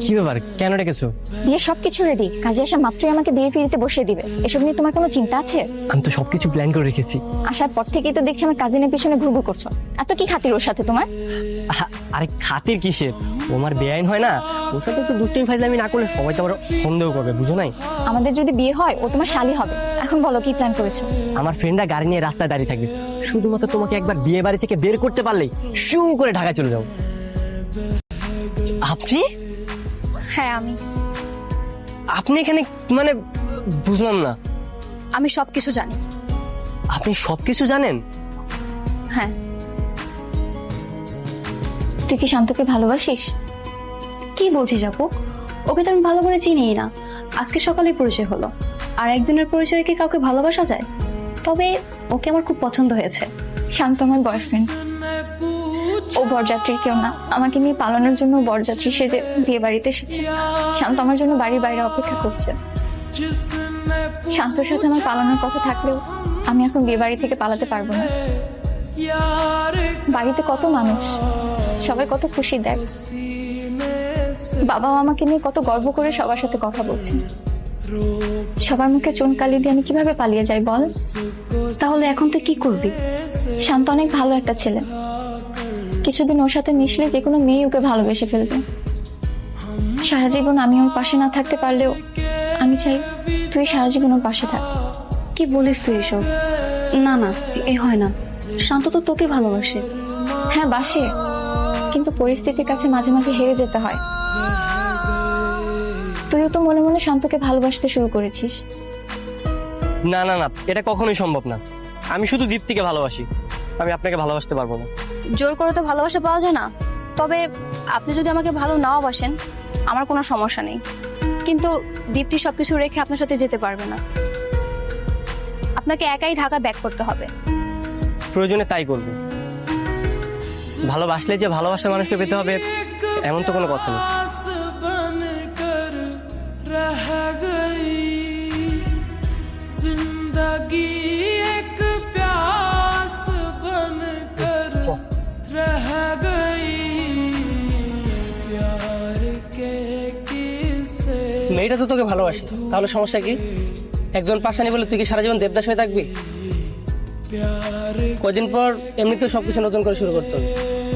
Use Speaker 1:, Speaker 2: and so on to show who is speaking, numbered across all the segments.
Speaker 1: কি ব্যাপার, কেন ডেকেছো?
Speaker 2: বিয়ে সবকিছু রেডি, কাজে আসা মাত্রই আমাকে বিয়ে ফিরিতে বসিয়ে দিবে। এসব নিয়ে তোমার কোনো চিন্তা আছে?
Speaker 1: আমি তো সবকিছু প্ল্যান করে রেখেছি।
Speaker 2: আসার পর থেকেই তো দেখছি আমার কাজিনের পিছনে ঘুরঘুর করছো। এত কি খাতির ওর সাথে তোমার?
Speaker 1: আরে খাতির কিসের, ও আমার বেআইন হয় না, ওর সাথে একটু দুষ্টিমি ফাইজলামি না করলে সবাই তো আমার সন্দেহ করবে, বুঝো নাই?
Speaker 2: আমাদের যদি বিয়ে হয় ও তোমার শালি হবে। এখন বলো কি প্ল্যান করেছো?
Speaker 1: আমার ফ্রেন্ডরা গাড়ি নিয়ে রাস্তায় দাঁড়িয়ে থাকবে, শুধুমাত্র তোমাকে একবার বিয়ে বাড়ি থেকে বের করতে পারলেই শু করে ঢাকা চলে যাও। আপনি
Speaker 3: হ্যাঁ আমি
Speaker 1: আপনি এখানে মানে বুঝলাম না।
Speaker 3: আমি সবকিছু জানি।
Speaker 1: আপনি সবকিছু জানেন?
Speaker 3: হ্যাঁ।
Speaker 2: তুই কি শান্তকে ভালোবাসিস?
Speaker 3: কি বলছিস আপু? ওকে তো আমি ভালো করে চিনিই না, আজকে সকালে পরিচয় হলো। আর একদিনের পরিচয়ে কি কাউকে ভালোবাসা যায়? তবে ওকে আমার খুব পছন্দ হয়েছে।
Speaker 2: শান্ত আমার বয়ফ্রেন্ড, ও বরযাত্রীর কেউ না। আমাকে নিয়ে পালানোর জন্য বরযাত্রী সেজে বিয়ে বাড়িতে এসেছে। শান্ত আমার জন্য বাড়ির বাইরে অপেক্ষা করছে। শান্তর সাথে আমার পালানোর কথা থাকলেও আমি এখন বিয়ে বাড়ি থেকে পালাতে পারবো না। বাড়িতে কত মানুষ, সবাই কত খুশি দেখ। বাবা আমাকে নিয়ে কত গর্ব করে সবার সাথে কথা বলছে। সবার মুখে চুন কালি দিয়ে আমি কিভাবে পালিয়ে যাই বল?
Speaker 3: তাহলে এখন তুই কি করবি?
Speaker 2: শান্ত অনেক ভালো একটা ছেলে, কিছুদিন ওর সাথে মিশলে যে কোনো মেয়ে ওকে ভালোবেসে ফেলবে। সারা জীবন আমি ওর পাশে না থাকতে পারলেও আমি চাই তুই সারা জীবন ওর পাশে থাক।
Speaker 3: কি বলিস তুই এসব? না না, এ হয় না। শান্ত তো তোকে ভালোবাসে।
Speaker 2: হ্যাঁ বাসে, কিন্তু পরিস্থিতির কাছে মাঝে মাঝে হেরে যেতে হয়। তুইও তো মনে মনে শান্তকে ভালোবাসতে শুরু করেছিস।
Speaker 1: না না না, এটা কখনোই সম্ভব না। আমি শুধু দীপ্তিকে ভালোবাসি, আমি আপনাকে ভালোবাসতে পারবো না।
Speaker 3: জোর করে তো ভালোবাসা পাওয়া যায় না। তবে আপনি যদি আমাকে ভালো নাও বাসেন, আমার কোনো সমস্যা নেই। কিন্তু দীপ্তি সবকিছু রেখে আপনার সাথে যেতে পারবে না। আপনাকে একাই ঢাকা ব্যাক করতে হবে।
Speaker 1: প্রয়োজনে তাই করবো। ভালোবাসলে যে ভালোবাসার মানুষকে পেতে হবে এমন তো কোনো কথা নেই। মেয়েটা তো তোকে ভালোবাসে, তাহলে সমস্যা কি? একজন পাশানি বলে তুই কি সারা জীবন দেবদাস হয়ে থাকবি? কদিন পর এমনিতে সবকিছু নতুন করে শুরু করতে হবে,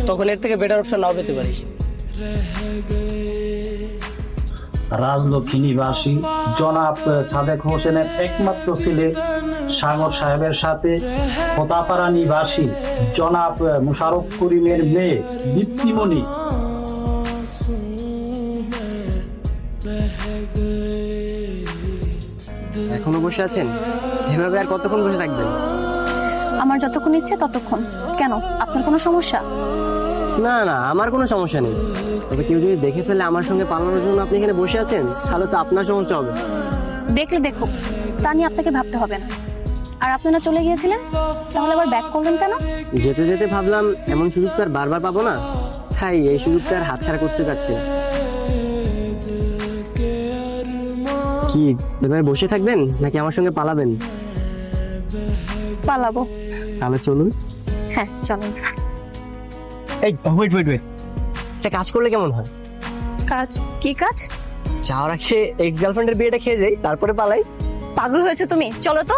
Speaker 1: তখন এর থেকে বেটার অপশন নাও পেতে পারিস।
Speaker 4: রাজলক্ষ্মী নিবাসী জনাব সাদেক হোসেনের একমাত্র ছেলে সাগর সাহেবের সাথে ফতাপাড়া নিবাসী জনাব মুশারফ করিমের মেয়ে দীপ্তিমণি।
Speaker 1: এখনো বসে আছেন? এভাবে আর কতক্ষণ বসে থাকবেন?
Speaker 3: আমার যতক্ষণ ইচ্ছে ততক্ষণ। কেন, আপনার কোনো সমস্যা?
Speaker 1: না না, আমার কোনো সমস্যা নেই। তবে কেউ যদি দেখে ফেলে আমার সঙ্গে পালানোর জন্য আপনি এখানে বসে আছেন, তাহলে তো আপনার সমস্যা হবে।
Speaker 3: দেখলে দেখুক, তা নিয়ে আপনাকে ভাবতে হবে না। আর আপনারা চলে গিয়েছিলেন, তাহলে আবার ব্যাক করলেন কেন?
Speaker 1: যেতে যেতে ভাবলাম এমন সুযোগ তো আর বারবার পাবো না, তাই এই সুযোগটা আর হাতছাড়া করতে যাচ্ছি না। কি এভাবে বসে থাকবেন নাকি আমার সঙ্গে পালাবেন?
Speaker 3: পালাবো।
Speaker 1: তাহলে চলুন।
Speaker 3: হ্যাঁ চলুন।
Speaker 1: এই ওয়েট ওয়েট ওয়েট, একটা কাজ করলে কেমন হয়?
Speaker 3: কাজ? কি কাজ?
Speaker 1: যাওয়ার আগে এক্স গার্লফ্রেন্ডের বিয়েটা খেয়ে যাই, তারপরে পালাই।
Speaker 3: পাগল হয়েছে তুমি? চলো তো।